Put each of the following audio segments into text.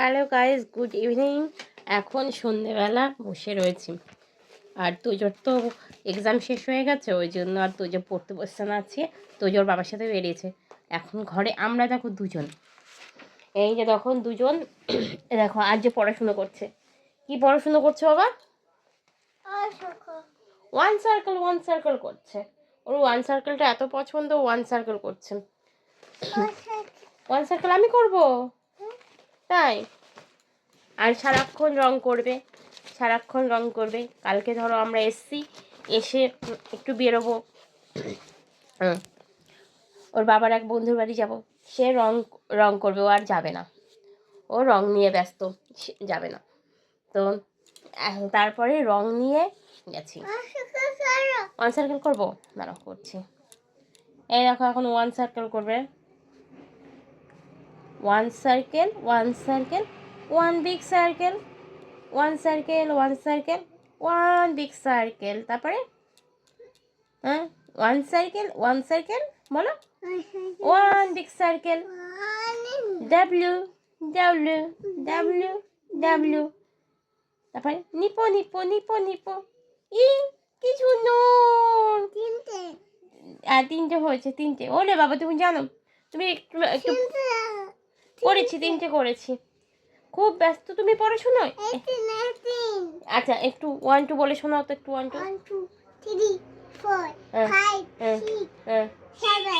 Hello guys, good evening. এখন সন্ধেবেলা বসে রয়েছি। আর তোজোর তো এক্সাম শেষ হয়ে গেছে, ওই জন্য আর তোজো পড়তে বসছে না। আছে তোজোর বাবার সাথে বেরিয়েছে। এখন ঘরে আমরা দেখো দুজন, এই যে তখন দুজন দেখো আজ যে পড়াশুনো করছে। কি পড়াশুনো করছে বাবা? ওয়ান সার্কেল করছে। ওর ওয়ান সার্কেলটা এত পছন্দ, ওয়ান সার্কেল করছে। ওয়ান সার্কেল আমি করব, তাই? আর সারাক্ষণ রং করবে, সারাক্ষণ রং করবে। কালকে ধরো আমরা এসে একটু বেরোবো, ওর বাবার এক বন্ধুর বাড়ি যাব। সে রং করবে, ও আর যাবে না, ও রং নিয়ে ব্যস্ত, যাবে না। তো তারপরে রং নিয়ে গেছি। ওয়ান সার্কেল করবো, দাঁড়াও করছি। এই দেখো এখন ওয়ান সার্কেল করবে। One circle, one circle, one big circle, one circle, one circle, one big circle. তারপরে হ্যাঁ, ওয়ান সার্কেল, ওয়ান সার্কেল বলো। One big circle, W W W W. তারপরে নিপো নিপো নিপো নিপো। কি সুন্দর! তিনটে হয়েছে, তিনটে। ওরে বাবা, তুমি জানো, তুমি একটু একটু করেছি, তিনটে করেছি। খুব ব্যস্ত তুমি পড়াশোনায়। আচ্ছা, একটু 1 2 বলে শোনাও তো, একটু 1 2 3 4 5 6 7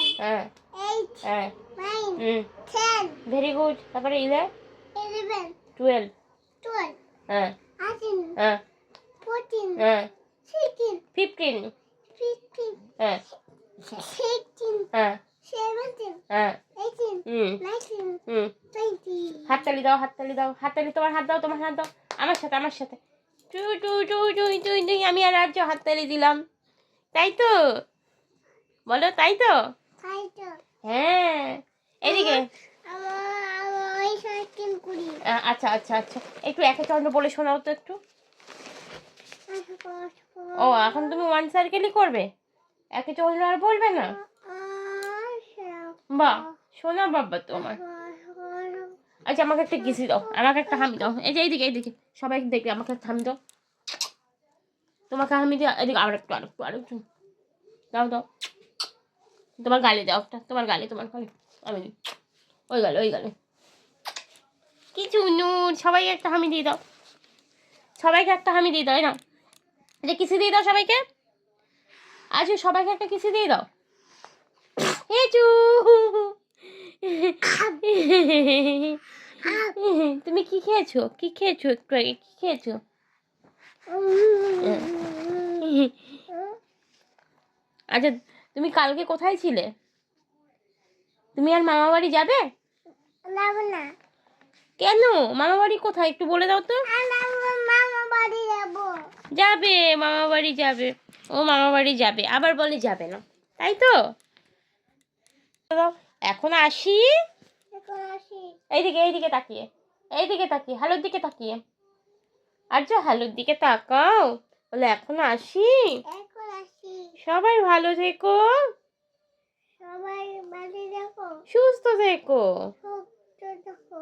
8 9 10 ভেরি গুড। তারপরে 11 12 হ্যাঁ 13 হ্যাঁ 14 হ্যাঁ 15 হ্যাঁ 16 হ্যাঁ 17 হ্যাঁ 18 19 20। হাততালি দাও, হাততালি দাও, হাততালি। তোমার হাত দাও, তোমার হাত দাও। আমার সাথে, আমার সাথে। টু টু টু টু টু টু। আমি আর আর্য হাততালি দিলাম, তাই তো? বলো তাই তো? হ্যাঁ, এদিকে। আচ্ছা আচ্ছা আচ্ছা, একটু একে চন্দ্র বলে শোনাও তো একটু। ও, এখন তুমি ওয়ান সার্কেলই করবে, একে চন্দ্র আর বলবে না? বাহ, শোনা বাবা তোমার। আচ্ছা, আমাকে একটা কিসি দাও, আমাকে একটা হামি দাও। এই যে এইদিকে, এইদিকে সবাই দেখবে, আমাকে একটা হামি দাও। তোমাকে হামি দিয়ে এদিকে আরেকটু আরেকটু আরেকটু দাও দাও। তোমার গালে দাও একটা, তোমার গালে, তোমার গালে। আমি দিই, ওই গালে, ওই গালে। কি চুনুর! সবাইকে একটা হামি দিয়ে দাও, সবাইকে একটা হামি দিয়ে দাও। না, যে কিসি দিয়ে দাও সবাইকে। আচ্ছা, সবাইকে একটা কিসি দিয়ে দাও। হেচু, তুমি কি খেয়েছো? কি খেয়েছো একটু আগে? কি খেয়েছো? আচ্ছা, তুমি কালকে কোথায় ছিলে? তুমি আর মামা বাড়ি যাবে? না। কেন? মামা বাড়ি কোথায় একটু বলে দাও তো। মামা বাড়ি যাবো। যাবে, মামা বাড়ি যাবে। ও মামা বাড়ি যাবে, আবার বলে যাবে না, তাই তো? এখন আসি। এইদিকে, এইদিকে তাকিয়ে, এইদিকে তাকিয়ে, হালুর দিকে তাকিয়ে। আর্য, হালুর দিকে তাকাও। বলে এখন আসি। সবাই ভালো থেকো, সবাই বাড়ি যাবো, সুস্থ থেকো। সুস্থ থাকো।